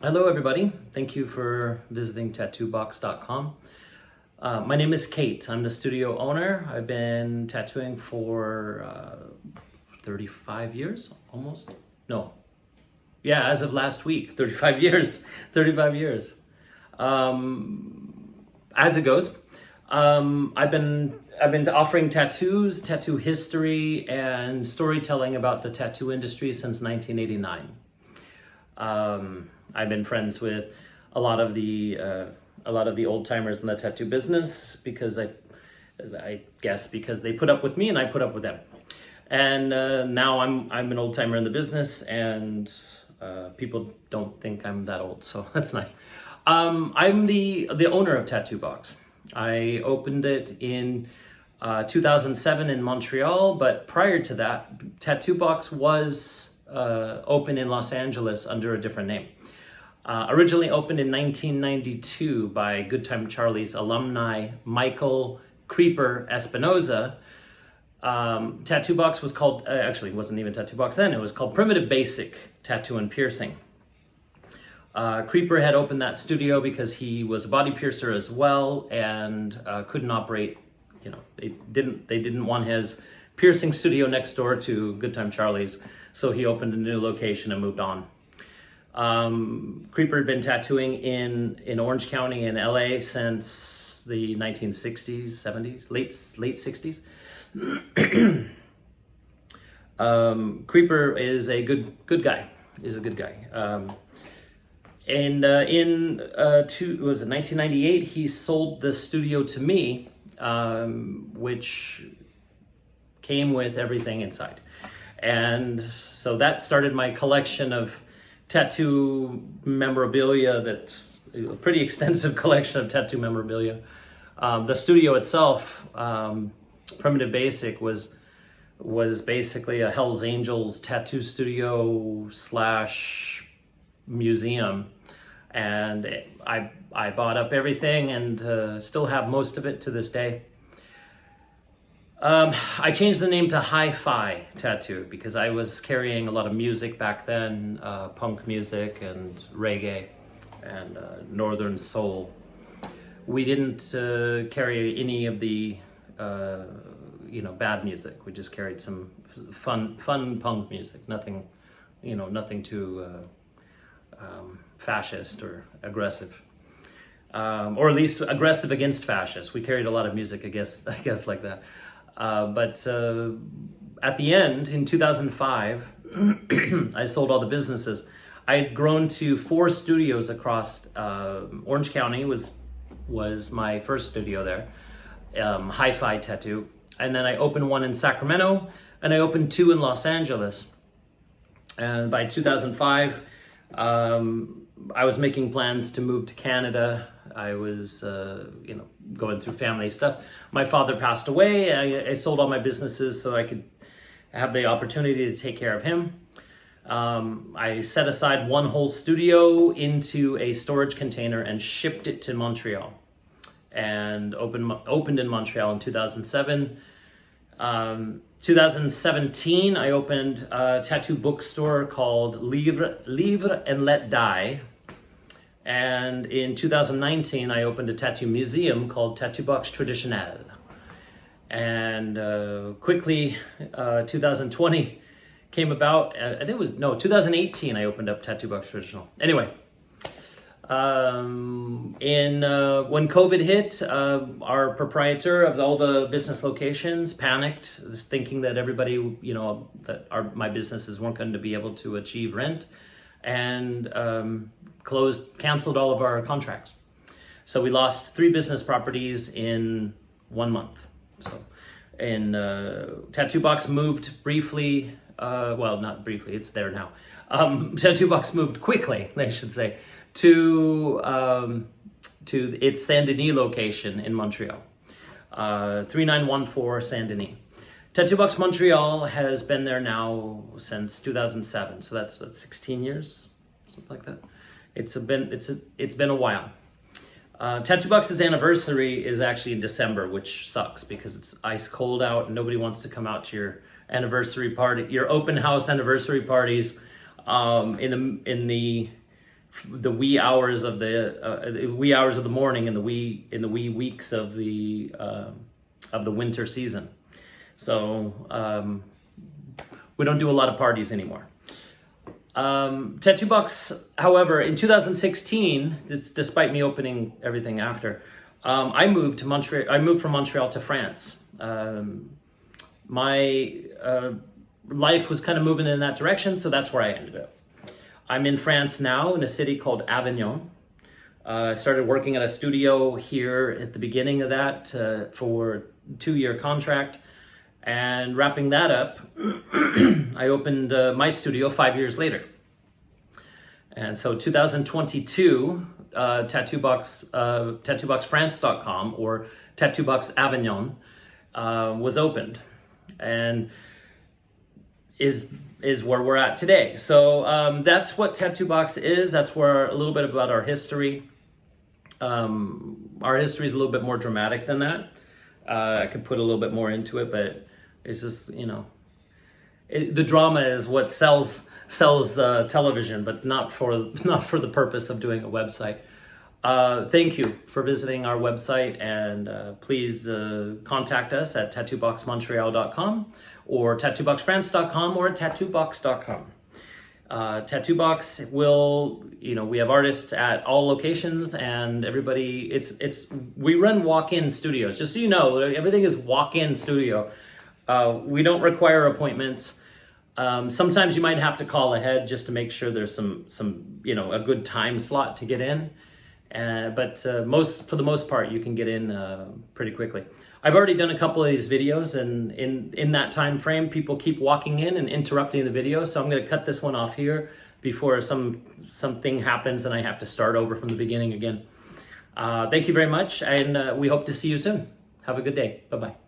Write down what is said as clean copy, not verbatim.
Hello everybody, thank you for visiting tattoobox.com. My name is Kate, I'm the studio owner. I've been tattooing for 35 years, almost. No, yeah, as of last week, 35 years, 35 years. As it goes, I've been offering tattoos, tattoo history, and storytelling about the tattoo industry since 1989. I've been friends with a lot of the old timers in the tattoo business because I guess because they put up with me and I put up with them. And now I'm an old timer in the business, and people don't think I'm that old, so that's nice. I'm the owner of Tattoo Box. I opened it in 2007 in Montreal, but prior to that, Tattoo Box was open in Los Angeles under a different name. Originally opened in 1992 by Good Time Charlie's alumni Michael Creeper Espinoza. Tattoo Box was called, actually it wasn't even Tattoo Box then, it was called Primitive Basic Tattoo and Piercing. Creeper had opened that studio because he was a body piercer as well, and couldn't operate, they didn't want his piercing studio next door to Good Time Charlie's, so he opened a new location and moved on. Creeper had been tattooing in Orange County in LA since the 1960s, 70s, late 60s. Creeper is a good guy. Is a good guy. And in 1998, he sold the studio to me, which came with everything inside. And so that started my collection of tattoo memorabilia. That's a pretty extensive collection of tattoo memorabilia. The studio itself, Primitive Basic, was basically a Hell's Angels tattoo studio / museum, and I bought up everything and still have most of it to this day. I changed the name to Hi-Fi Tattoo because I was carrying a lot of music back then, punk music and reggae and northern soul. We didn't carry any of the bad music. We just carried some fun punk music. Nothing too fascist or aggressive, or at least aggressive against fascists. We carried a lot of music, I guess like that. But at the end, in 2005, I sold all the businesses. I had grown to 4 studios across Orange County was my first studio there, Hi-Fi Tattoo. And then I opened one in Sacramento, and I opened 2 in Los Angeles. And by 2005, I was making plans to move to Canada. I was, going through family stuff. My father passed away. I sold all my businesses so I could have the opportunity to take care of him. I set aside one whole studio into a storage container and shipped it to Montreal, and opened in Montreal in 2007. 2017, I opened a tattoo bookstore called Livre and Let Die. And in 2019, I opened a tattoo museum called Tattoo Box Traditionnel. And quickly, 2020 came about. I think it was, 2018, I opened up Tattoo Box Traditional. Anyway, when COVID hit, our proprietor of all the business locations panicked, thinking that everybody, my businesses weren't going to be able to achieve rent, and canceled all of our contracts. So we lost 3 business properties in 1 month. So, and Tattoo Box moved briefly. Well, not briefly, it's there now. Tattoo Box moved quickly, I should say, to its Saint Denis location in Montreal, 3914 Saint Denis. Tattoo Box Montreal has been there now since 2007, so that's 16 years, something like that. It's been a while. Tattoo Box's anniversary is actually in December, which sucks because it's ice cold out and nobody wants to come out to your anniversary party, your open house anniversary parties, in the the wee hours of the morning and the wee weeks of the winter season. So we don't do a lot of parties anymore. Tattoo Box, however, in 2016, despite me opening everything after, I moved to Montreal. I moved from Montreal to France. My life was kind of moving in that direction, so that's where I ended up. I'm in France now, in a city called Avignon. I started working at a studio here at the beginning of that for a 2-year contract. And wrapping that up, I opened my studio 5 years later. And so 2022, tattooboxfrance.com or Tattoo Box Avignon was opened, and is where we're at today. So that's what Tattoo Box is. That's where a little bit about our history. Our history is a little bit more dramatic than that. I could put a little bit more into it, but it's just, you know, the drama is what sells television, but not for the purpose of doing a website. Thank you for visiting our website, and please contact us at tattooboxmontreal.com or tattooboxfrance.com or tattoobox.com. Tattoo Box will, you know, we have artists at all locations, and everybody, we run walk-in studios. Just so you know, everything is walk-in studio. We don't require appointments. Sometimes you might have to call ahead just to make sure there's some you know, a good time slot to get in. But for the most part, you can get in pretty quickly. I've already done a couple of these videos, and in that time frame, people keep walking in and interrupting the video. So I'm going to cut this one off here before something happens and I have to start over from the beginning again. Thank you very much, and we hope to see you soon. Have a good day. Bye-bye.